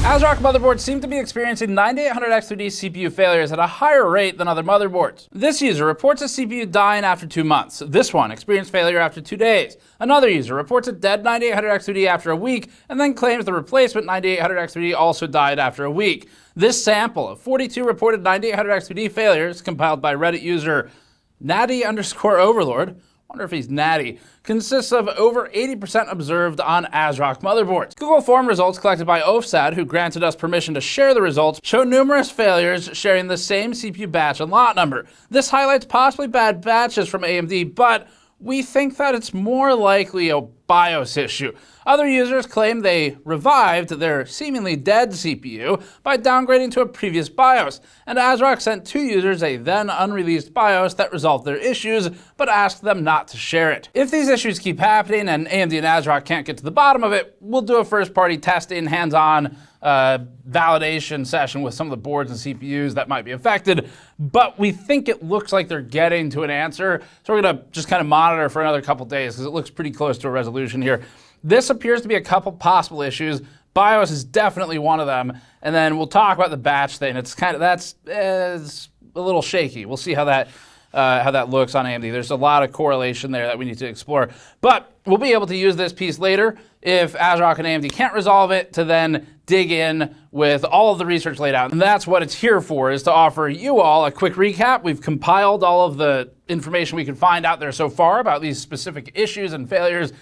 ASRock motherboards seem to be experiencing 9800X3D CPU failures at a higher rate than other motherboards. This user reports a CPU dying after 2 months. This one experienced failure after 2 days. Another user reports a dead 9800X3D after a week and then claims the replacement 9800X3D also died after a week. This sample of 42 reported 9800X3D failures, compiled by Reddit user natty_overlord, wonder if he's natty, consists of over 80% observed on ASRock motherboards. Google form results collected by OFSAD, who granted us permission to share the results, show numerous failures sharing the same CPU batch and lot number. This highlights possibly bad batches from AMD, but we think that it's more likely a BIOS issue. Other users claim they revived their seemingly dead CPU by downgrading to a previous BIOS, and ASRock sent 2 users a then unreleased BIOS that resolved their issues, but asked them not to share it. If these issues keep happening and AMD and ASRock can't get to the bottom of it, we'll do a first-party testing, hands-on validation session with some of the boards and CPUs that might be affected, but we think it looks like they're getting to an answer, so we're gonna just kind of monitor for another couple days because it looks pretty close to a resolution here. This appears to be a couple possible issues. BIOS is definitely one of them, and then we'll talk about the batch thing. It's kind of, it's a little shaky. We'll see how that looks on AMD. There's a lot of correlation there that we need to explore, but we'll be able to use this piece later if ASRock and AMD can't resolve it to then dig in with all of the research laid out. And that's what it's here for, is to offer you all a quick recap. We've compiled all of the information we can find out there so far about these specific issues and failures.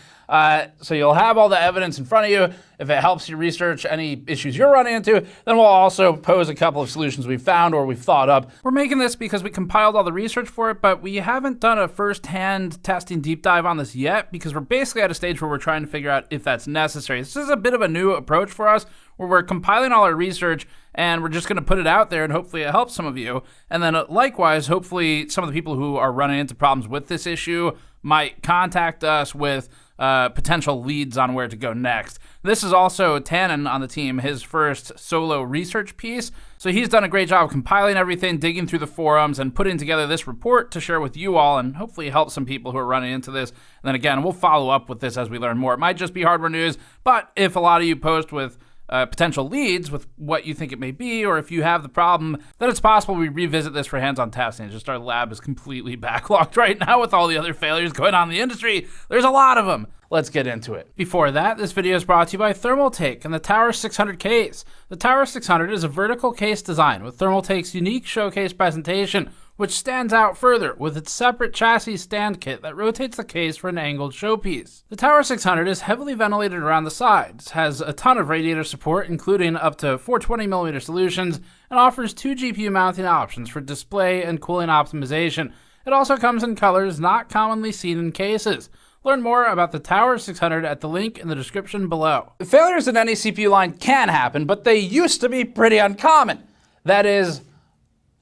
So you'll have all the evidence in front of you. If it helps you research any issues you're running into, then we'll also pose a couple of solutions we've found or we've thought up. We're making this because we compiled all the research for it, but we haven't done a first-hand testing deep dive on this yet because we're basically at a stage where we're trying to figure out if that's necessary. This is a bit of a new approach for us, where we're compiling all our research and we're just going to put it out there and hopefully it helps some of you. And then likewise, hopefully some of the people who are running into problems with this issue might contact us with potential leads on where to go next. This is also Tannen on the team, his first solo research piece. So he's done a great job of compiling everything, digging through the forums, and putting together this report to share with you all and hopefully help some people who are running into this. And then again, we'll follow up with this as we learn more. It might just be hardware news, but if a lot of you post with potential leads with what you think it may be, or if you have the problem, then it's possible we revisit this for hands-on testing. It's just our lab is completely backlogged right now with all the other failures going on in the industry. There's a lot of them. Let's get into it. Before that, this video is brought to you by Thermaltake and the Tower 600 case. The Tower 600 is a vertical case design with Thermaltake's unique showcase presentation, which stands out further with its separate chassis stand kit that rotates the case for an angled showpiece. The Tower 600 is heavily ventilated around the sides, has a ton of radiator support including up to 420mm solutions, and offers 2 GPU mounting options for display and cooling optimization. It also comes in colors not commonly seen in cases. Learn more about the Tower 600 at the link in the description below. Failures in any CPU line can happen, but they used to be pretty uncommon. That is,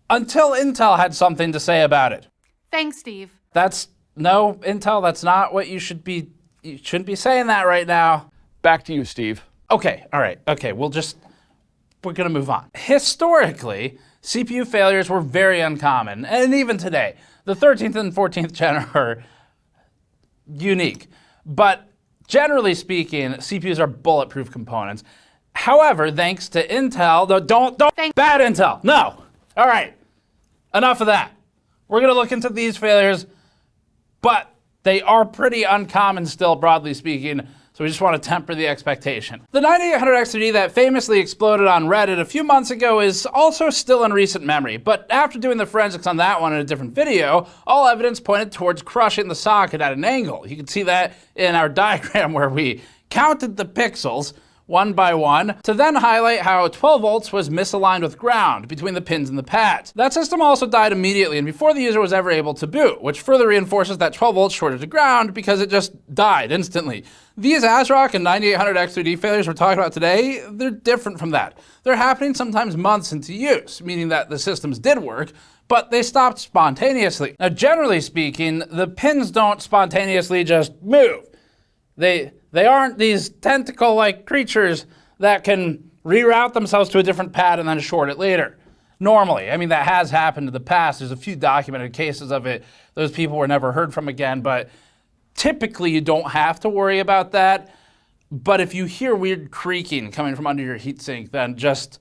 until Intel had something to say about it. Thanks, Steve. No, Intel, that's not what you shouldn't be saying that right now. Back to you, Steve. Okay, all right, okay, we're gonna move on. Historically, CPU failures were very uncommon, and even today, the 13th and 14th gen are unique. But generally speaking, CPUs are bulletproof components. However, thanks to Intel, bad Intel, no. All right, enough of that. We're gonna look into these failures, but they are pretty uncommon still, broadly speaking, so we just want to temper the expectation. The 9800X3D that famously exploded on Reddit a few months ago is also still in recent memory, but after doing the forensics on that one in a different video, all evidence pointed towards crushing the socket at an angle. You can see that in our diagram where we counted the pixels one by one, to then highlight how 12 volts was misaligned with ground between the pins and the pads. That system also died immediately and before the user was ever able to boot, which further reinforces that 12 volts shorted to ground because it just died instantly. These ASRock and 9800X3D failures we're talking about today, they're different from that. They're happening sometimes months into use, meaning that the systems did work, but they stopped spontaneously. Now, generally speaking, the pins don't spontaneously just move. They aren't these tentacle-like creatures that can reroute themselves to a different pad and then short it later. Normally, I mean, that has happened in the past. There's a few documented cases of it. Those people were never heard from again, but typically you don't have to worry about that. But if you hear weird creaking coming from under your heatsink, then just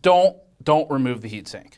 don't remove the heatsink.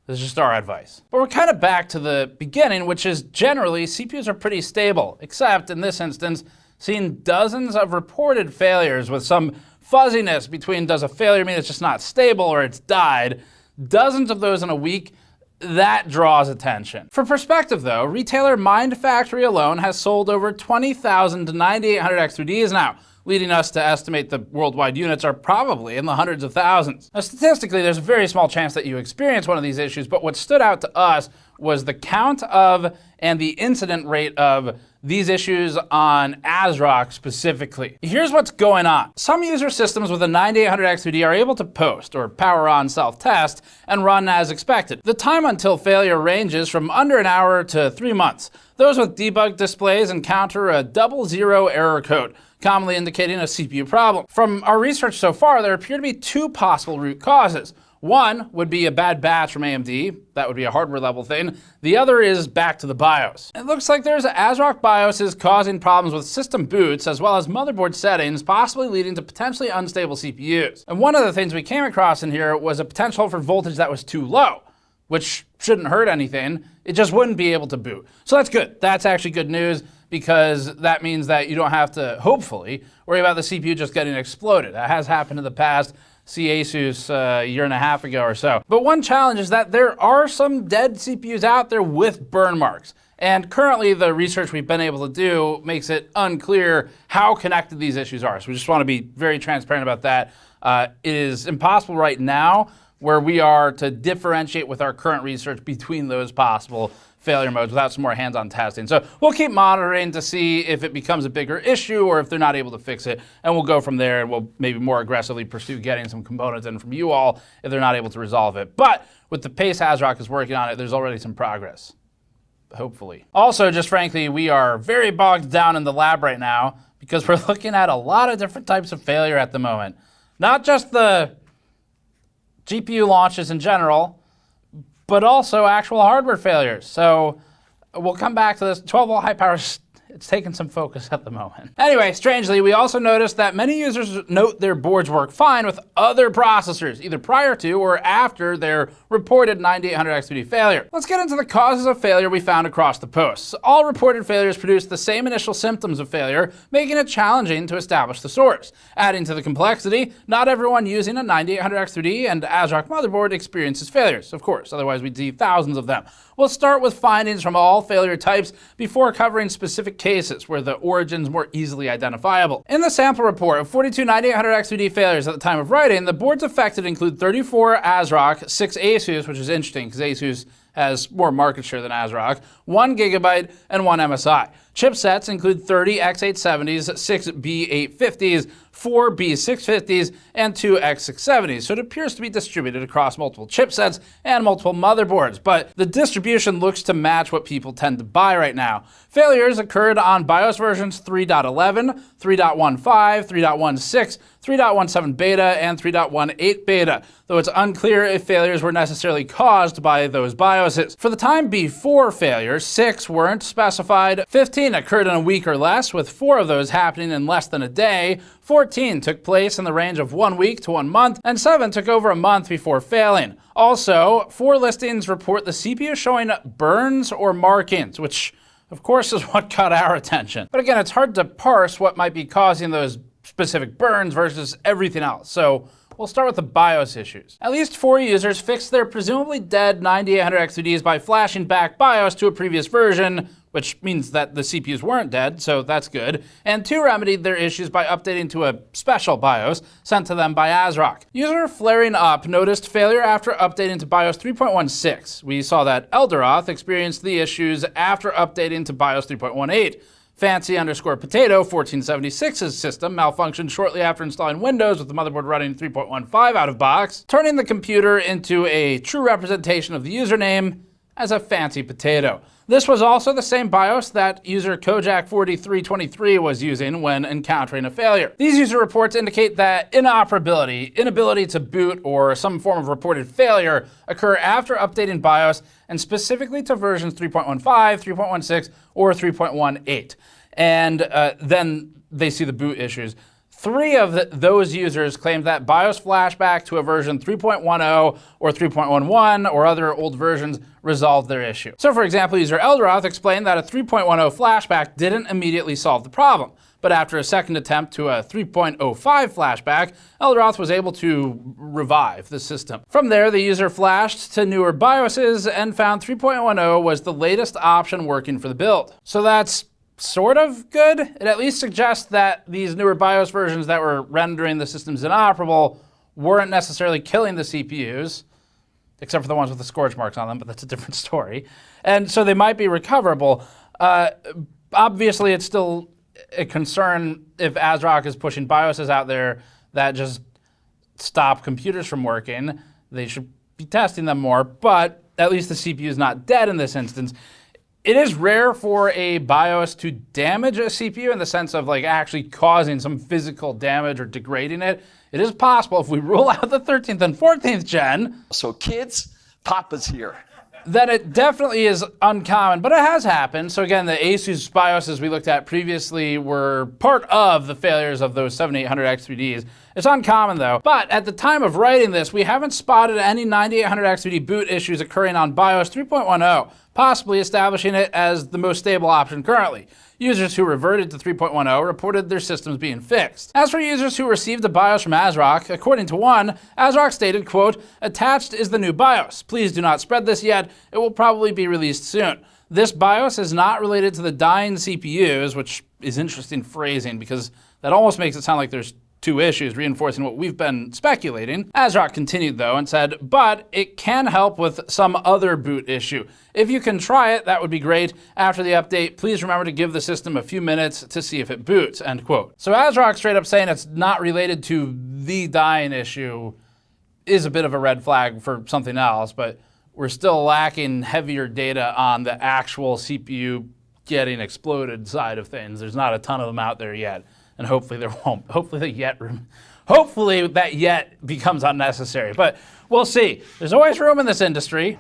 This is just our advice. But we're kind of back to the beginning, which is generally CPUs are pretty stable, except in this instance, seeing dozens of reported failures with some fuzziness between does a failure mean it's just not stable or it's died, dozens of those in a week, that draws attention. For perspective though, retailer Mind Factory alone has sold over 20,000 9800X3Ds now, leading us to estimate the worldwide units are probably in the hundreds of thousands. Now, statistically, there's a very small chance that you experience one of these issues, but what stood out to us was the count of and the incident rate of these issues on ASRock specifically. Here's what's going on. Some user systems with a 9800X3D are able to post or power on self-test and run as expected. The time until failure ranges from under an hour to 3 months. Those with debug displays encounter a 00 error code, commonly indicating a CPU problem. From our research so far, there appear to be 2 possible root causes. One would be a bad batch from AMD. That would be a hardware level thing. The other is back to the BIOS. It looks like there's ASRock BIOS is causing problems with system boots as well as motherboard settings, possibly leading to potentially unstable CPUs. And one of the things we came across in here was a potential for voltage that was too low, which shouldn't hurt anything. It just wouldn't be able to boot. So that's good. That's actually good news because that means that you don't have to, hopefully, worry about the CPU just getting exploded. That has happened in the past. See ASUS a year and a half ago or so. But one challenge is that there are some dead CPUs out there with burn marks. And currently the research we've been able to do makes it unclear how connected these issues are. So we just want to be very transparent about that. It is impossible right now where we are to differentiate with our current research between those possible failure modes without some more hands-on testing. So we'll keep monitoring to see if it becomes a bigger issue or if they're not able to fix it, and we'll go from there and we'll maybe more aggressively pursue getting some components in from you all if they're not able to resolve it. But with the pace ASRock is working on it, there's already some progress, hopefully. Also, just frankly, we are very bogged down in the lab right now because we're looking at a lot of different types of failure at the moment. Not just the GPU launches in general, but also actual hardware failures. So we'll come back to this. 12-volt high power, it's taking some focus at the moment. Anyway, strangely, we also noticed that many users note their boards work fine with other processors, either prior to or after their reported 9800X3D failure. Let's get into the causes of failure we found across the posts. All reported failures produce the same initial symptoms of failure, making it challenging to establish the source. Adding to the complexity, not everyone using a 9800X3D and ASRock motherboard experiences failures, of course, otherwise we'd see thousands of them. We'll start with findings from all failure types before covering specific cases where the origin's more easily identifiable. In the sample report of 42 9800X3D failures at the time of writing, the boards affected include 34 ASRock, 6 ASUS, which is interesting because ASUS has more market share than ASRock, 1 GB, and 1 MSI. Chipsets include 30 X870s, 6 B850s, 4 B650s, and 2 X670s, so it appears to be distributed across multiple chipsets and multiple motherboards, but the distribution looks to match what people tend to buy right now. Failures occurred on BIOS versions 3.11, 3.15, 3.16, 3.17 beta, and 3.18 beta, though it's unclear if failures were necessarily caused by those BIOSes. For the time before failures, 6 weren't specified, 15 occurred in a week or less, with 4 of those happening in less than a day, 14 took place in the range of 1 week to 1 month, and 7 took over a month before failing. Also, 4 listings report the CPU showing burns or markings, which of course is what caught our attention. But again, it's hard to parse what might be causing those specific burns versus everything else. So we'll start with the BIOS issues. At least 4 users fixed their presumably dead 9800X3Ds by flashing back BIOS to a previous version, which means that the CPUs weren't dead, so that's good. And 2 remedied their issues by updating to a special BIOS sent to them by ASRock. User Flaring Up noticed failure after updating to BIOS 3.16. We saw that Elderoth experienced the issues after updating to BIOS 3.18. Fancy_Potato 1476's system malfunctioned shortly after installing Windows with the motherboard running 3.15 out of box, turning the computer into a true representation of the username as a fancy potato. This was also the same BIOS that user Kojak4323 was using when encountering a failure. These user reports indicate that inoperability, inability to boot, or some form of reported failure occur after updating BIOS, and specifically to versions 3.15, 3.16, or 3.18. And then they see the boot issues. 3 of those users claimed that BIOS flashback to a version 3.10 or 3.11 or other old versions resolved their issue. So for example, user Elderoth explained that a 3.10 flashback didn't immediately solve the problem. But after a second attempt to a 3.05 flashback, Elderoth was able to revive the system. From there, the user flashed to newer BIOSes and found 3.10 was the latest option working for the build. So that's sort of good. It at least suggests that these newer BIOS versions that were rendering the systems inoperable weren't necessarily killing the CPUs, except for the ones with the scorch marks on them, but that's a different story. And so they might be recoverable. Obviously, it's still a concern if ASRock is pushing BIOSes out there that just stop computers from working. They should be testing them more, but at least the CPU is not dead in this instance. It is rare for a BIOS to damage a CPU in the sense of like actually causing some physical damage or degrading it. It is possible if we rule out the 13th and 14th gen. So kids, Papa's here. That it definitely is uncommon, but it has happened. So again, the Asus BIOSes we looked at previously were part of the failures of those 7800X3Ds. It's uncommon though, but at the time of writing this, we haven't spotted any 9800X3D boot issues occurring on BIOS 3.10, possibly establishing it as the most stable option currently. Users who reverted to 3.10 reported their systems being fixed. As for users who received a BIOS from ASRock, according to one, ASRock stated, quote, "Attached is the new BIOS. Please do not spread this yet. It will probably be released soon. This BIOS is not related to the dying CPUs," which is interesting phrasing because that almost makes it sound like there's 2 issues, reinforcing what we've been speculating. ASRock continued though and said, "But it can help with some other boot issue. If you can try it, that would be great. After the update, please remember to give the system a few minutes to see if it boots," end quote. So ASRock straight up saying it's not related to the dying issue is a bit of a red flag for something else, but we're still lacking heavier data on the actual CPU getting exploded side of things. There's not a ton of them out there yet. And hopefully there won't. Hopefully that yet becomes unnecessary. But we'll see. There's always room in this industry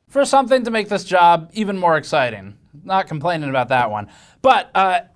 for something to make this job even more exciting. Not complaining about that one. But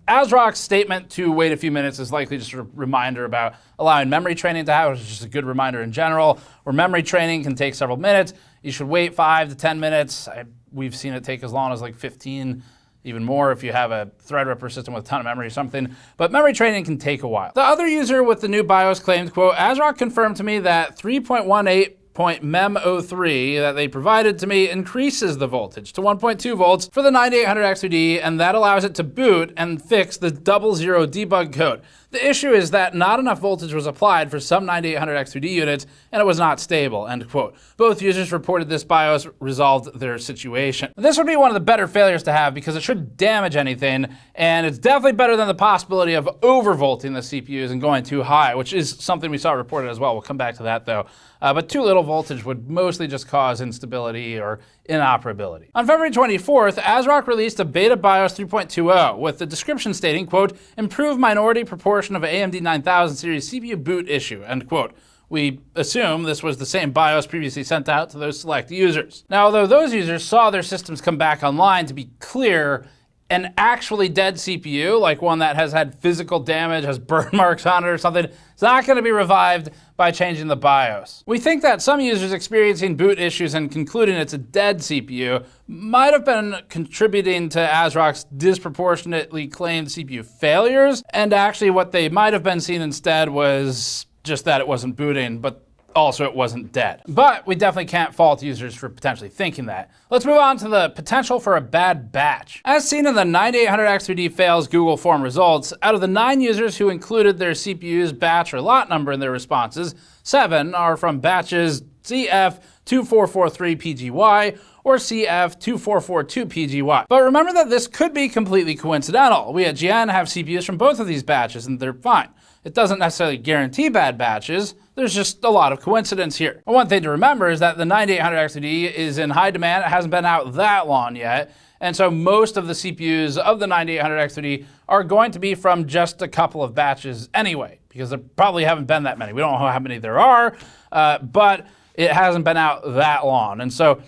ASRock's statement to wait a few minutes is likely just a reminder about allowing memory training to happen, which is just a good reminder in general, where memory training can take several minutes. You should wait 5 to 10 minutes. We've seen it take as long as like 15, even more if you have a Threadripper system with a ton of memory or something, but memory training can take a while. The other user with the new BIOS claimed, quote, "ASRock confirmed to me that 3.18.mem03 that they provided to me increases the voltage to 1.2 volts for the 9800X3D, and that allows it to boot and fix the 00 debug code. The issue is that not enough voltage was applied for some 9800X3D units, and it was not stable," end quote. Both users reported this BIOS resolved their situation. This would be one of the better failures to have because it shouldn't damage anything, and it's definitely better than the possibility of overvolting the CPUs and going too high, which is something we saw reported as well. We'll come back to that though. But too little voltage would mostly just cause instability or inoperability. On February 24th, ASRock released a beta BIOS 3.20 with the description stating, quote, "Improve minority proportion of AMD 9000 series CPU boot issue," end quote. We assume this was the same BIOS previously sent out to those select users. Now, although those users saw their systems come back online, to be clear, an actually dead CPU, like one that has had physical damage, has burn marks on it or something, it's not going to be revived by changing the BIOS. We think that some users experiencing boot issues and concluding it's a dead CPU might have been contributing to ASRock's disproportionately claimed CPU failures, and actually what they might have been seeing instead was just that it wasn't booting, but also it wasn't dead. But we definitely can't fault users for potentially thinking that. Let's move on to the potential for a bad batch. As seen in the 9800X3D fails Google form results, out of the 9 users who included their CPU's batch or lot number in their responses, 7 are from batches CF2443PGY or CF2442PGY. But remember that this could be completely coincidental. We at GN have CPUs from both of these batches and they're fine. It doesn't necessarily guarantee bad batches. There's just a lot of coincidence here. And one thing to remember is that the 9800X3D is in high demand. It hasn't been out that long yet. And so most of the CPUs of the 9800X3D are going to be from just a couple of batches anyway, because there probably haven't been that many. We don't know how many there are, but it hasn't been out that long. And so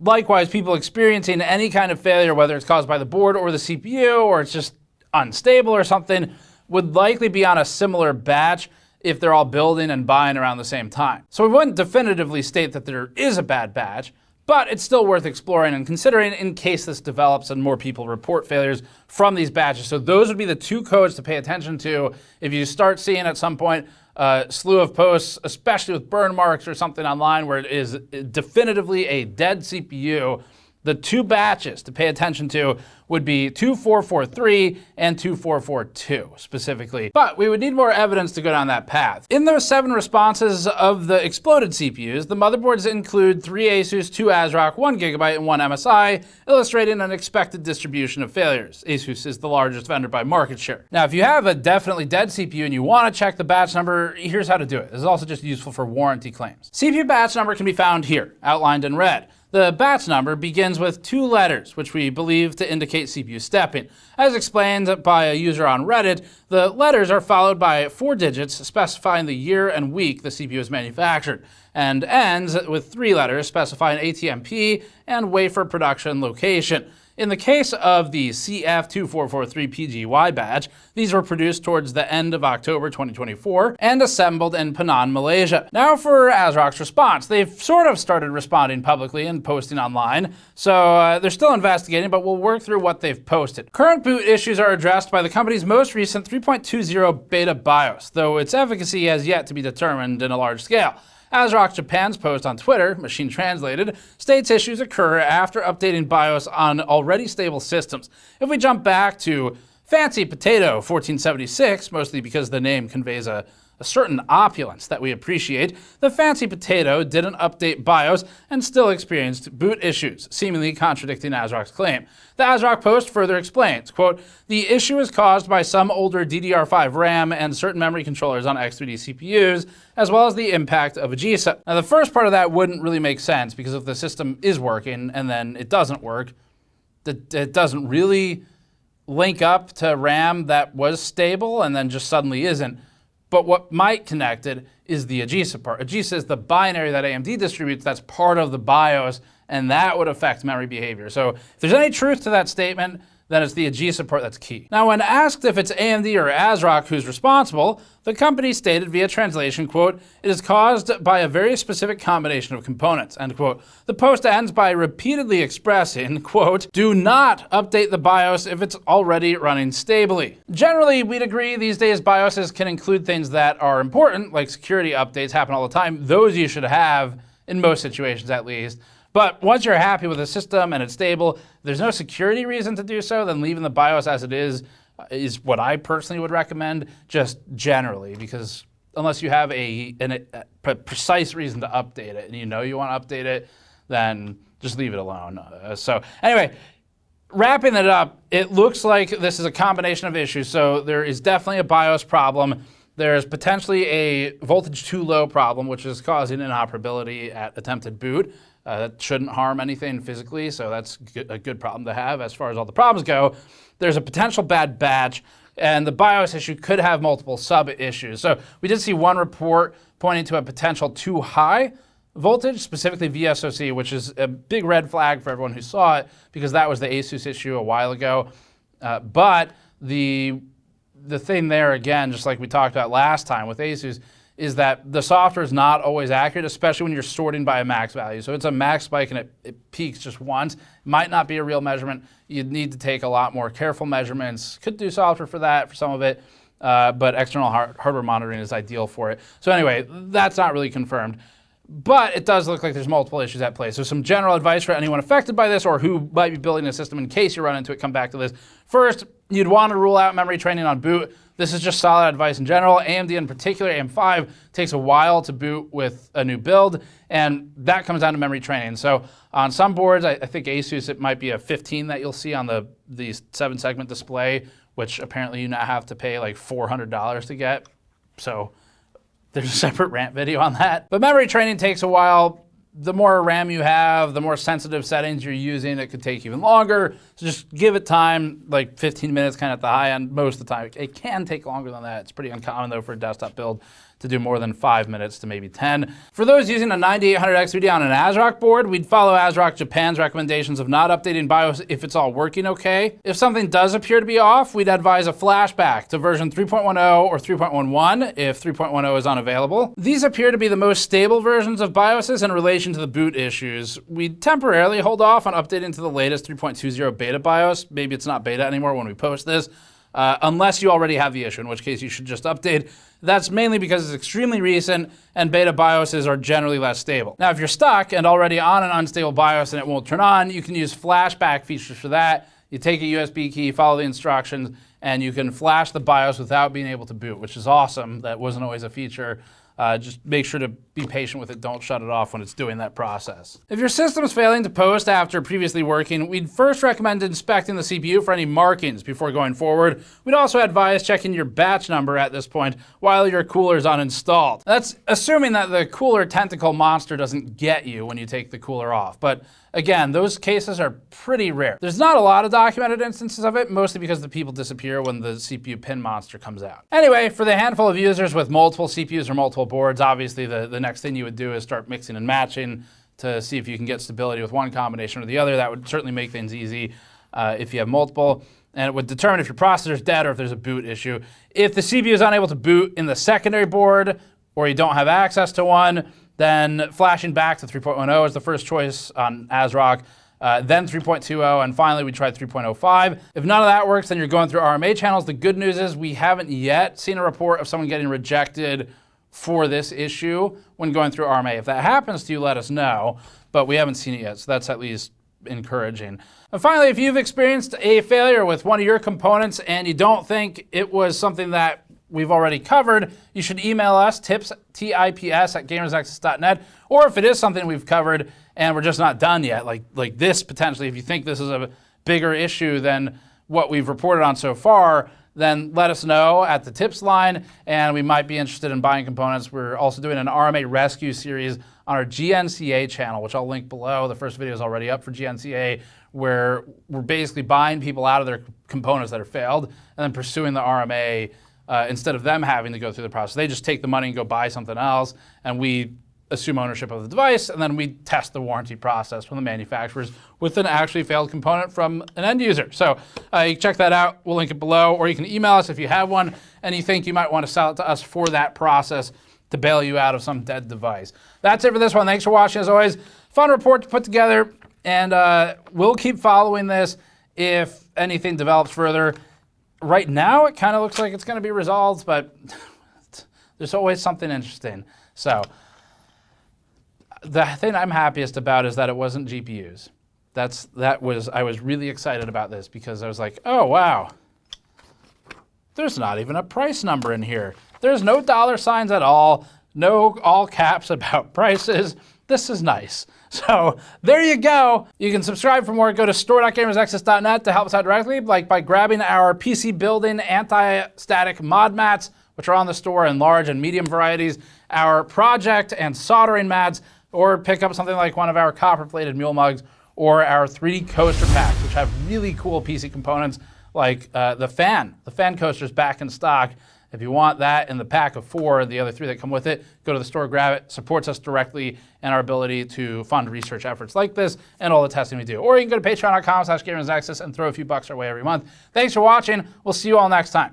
likewise, people experiencing any kind of failure, whether it's caused by the board or the CPU, or it's just unstable or something, would likely be on a similar batch if they're all building and buying around the same time. So we wouldn't definitively state that there is a bad batch, but it's still worth exploring and considering in case this develops and more people report failures from these batches. So those would be the two codes to pay attention to if you start seeing at some point a slew of posts, especially with burn marks or something online where it is definitively a dead CPU. The two batches to pay attention to would be 2443 and 2442 specifically. But we would need more evidence to go down that path. In those 7 responses of the exploded CPUs, the motherboards include 3 ASUS, 2 ASRock, 1 GB, and 1 MSI, illustrating an expected distribution of failures. ASUS is the largest vendor by market share. Now, if you have a definitely dead CPU and you want to check the batch number, here's how to do it. This is also just useful for warranty claims. CPU batch number can be found here, outlined in red. The batch number begins with 2 letters, which we believe to indicate CPU stepping. As explained by a user on Reddit, the letters are followed by 4 digits specifying the year and week the CPU is manufactured, and ends with 3 letters specifying ATMP and wafer production location. In the case of the CF2443PGY badge, these were produced towards the end of October 2024 and assembled in Penang, Malaysia. Now for ASRock's response. They've sort of started responding publicly and posting online, so they're still investigating, but we'll work through what they've posted. Current boot issues are addressed by the company's most recent 3.20 beta BIOS, though its efficacy has yet to be determined in a large scale. ASRock Japan's post on Twitter, machine translated, states issues occur after updating BIOS on already stable systems. If we jump back to Fancy Potato 1476, mostly because the name conveys a certain opulence that we appreciate, the Fancy Potato didn't update BIOS and still experienced boot issues, seemingly contradicting ASRock's claim. The ASRock post further explains, quote, "The issue is caused by some older DDR5 RAM and certain memory controllers on X3D CPUs, as well as the impact of AGESA." Now the first part of that wouldn't really make sense, because if the system is working and then it doesn't work, it doesn't really link up to RAM that was stable and then just suddenly isn't. But what might connect it is the AGESA part. AGESA is the binary that AMD distributes that's part of the BIOS, and that would affect memory behavior. So if there's any truth to that statement, then it's the AGESA part that's key. Now, when asked if it's AMD or ASRock who's responsible, the company stated via translation, quote, "It is caused by a very specific combination of components," end quote. The post ends by repeatedly expressing, quote, "Do not update the BIOS if it's already running stably." Generally, we'd agree these days BIOSes can include things that are important, like security updates happen all the time. Those you should have, in most situations at least. But once you're happy with the system and it's stable, there's no security reason to do so, then leaving the BIOS as it is what I personally would recommend, just generally, because unless you have a precise reason to update it and you know you want to update it, then just leave it alone. So anyway, wrapping it up, it looks like this is a combination of issues. So there is definitely a BIOS problem. There's potentially a voltage too low problem, which is causing inoperability at attempted boot. That shouldn't harm anything physically, so that's a good problem to have as far as all the problems go. There's a potential bad batch, and the BIOS issue could have multiple sub-issues. So we did see one report pointing to a potential too high voltage, specifically VSOC, which is a big red flag for everyone who saw it, because that was the ASUS issue a while ago. But the thing there, again, just like we talked about last time with ASUS, is that the software is not always accurate, especially when you're sorting by a max value. So it's a max spike and it peaks just once. It might not be a real measurement. You'd need to take a lot more careful measurements. Could do software for that, for some of it, but external hardware monitoring is ideal for it. So anyway, that's not really confirmed. But it does look like there's multiple issues at play. So some general advice for anyone affected by this or who might be building a system in case you run into it, come back to this. First, you'd want to rule out memory training on boot. This is just solid advice in general. AMD in particular, AM5, takes a while to boot with a new build, and that comes down to memory training. So on some boards, I think Asus, it might be a 15 that you'll see on the 7-segment display, which apparently you now have to pay like $400 to get. So there's a separate rant video on that. But memory training takes a while. the more RAM you have, the more sensitive settings you're using, it could take even longer. So just give it time, like 15 minutes kind of at the high end most of the time. It can take longer than that. It's pretty uncommon though for a desktop build to do more than 5 minutes to maybe 10. For those using a 9800X3D on an ASRock board, we'd follow ASRock Japan's recommendations of not updating BIOS if it's all working okay. If something does appear to be off, we'd advise a flashback to version 3.10 or 3.11 if 3.10 is unavailable. These appear to be the most stable versions of BIOSes in relation to the boot issues. We'd temporarily hold off on updating to the latest 3.20 beta BIOS. Maybe it's not beta anymore when we post this. Unless you already have the issue, in which case you should just update. That's mainly because it's extremely recent and beta BIOSes are generally less stable. Now, if you're stuck and already on an unstable BIOS and it won't turn on, you can use flashback features for that. You take a USB key, follow the instructions, and you can flash the BIOS without being able to boot, which is awesome. That wasn't always a feature. Just make sure to be patient with it. Don't shut it off when it's doing that process. If your system is failing to post after previously working, we'd first recommend inspecting the CPU for any markings before going forward. We'd also advise checking your batch number at this point while your cooler is uninstalled. That's assuming that the cooler tentacle monster doesn't get you when you take the cooler off. But again, those cases are pretty rare. There's not a lot of documented instances of it, mostly because the people disappear when the CPU pin monster comes out. Anyway, for the handful of users with multiple CPUs or multiple boards, obviously the next thing you would do is start mixing and matching to see if you can get stability with one combination or the other. That would certainly make things easy if you have multiple. And it would determine if your processor is dead or if there's a boot issue. If the CPU is unable to boot in the secondary board or you don't have access to one, then flashing back to 3.10 is the first choice on ASRock, then 3.20, and finally we tried 3.05. If none of that works, then you're going through RMA channels. The good news is we haven't yet seen a report of someone getting rejected for this issue when going through RMA. If that happens to you, let us know, but we haven't seen it yet, so that's at least encouraging. And finally, if you've experienced a failure with one of your components and you don't think it was something that we've already covered, you should email us, tips at gamersnexus.net, or if it is something we've covered and we're just not done yet, like this potentially, if you think this is a bigger issue than what we've reported on so far, then let us know at the tips line, and we might be interested in buying components. We're also doing an RMA rescue series on our GNCA channel, which I'll link below. The first video is already up for GNCA, where we're basically buying people out of their components that are failed and then pursuing the RMA instead of them having to go through the process. They just take the money and go buy something else, and we assume ownership of the device, and then we test the warranty process from the manufacturers with an actually failed component from an end user. So you can check that out. We'll link it below, or you can email us if you have one and you think you might want to sell it to us for that process to bail you out of some dead device. That's it for this one. Thanks for watching. As always, fun report to put together, and we'll keep following this if anything develops further. Right now, it kind of looks like it's going to be resolved, but there's always something interesting. So the thing I'm happiest about is that it wasn't GPUs. I was really excited about this because I was like, oh, wow. There's not even a price number in here. There's no dollar signs at all, no all caps about prices. This is nice. So there you go. You can subscribe for more. Go to store.gamersnexus.net to help us out directly, like by grabbing our PC building anti-static mod mats, which are on the store in large and medium varieties, our project and soldering mats, or pick up something like one of our copper-plated mule mugs or our 3D coaster packs, which have really cool PC components like the fan. The fan coaster is back in stock. If you want that in the pack of 4, the other 3 that come with it, go to the store, grab it. Supports us directly in our ability to fund research efforts like this and all the testing we do. Or you can go to patreon.com/gamersnexus and throw a few bucks our way every month. Thanks for watching. We'll see you all next time.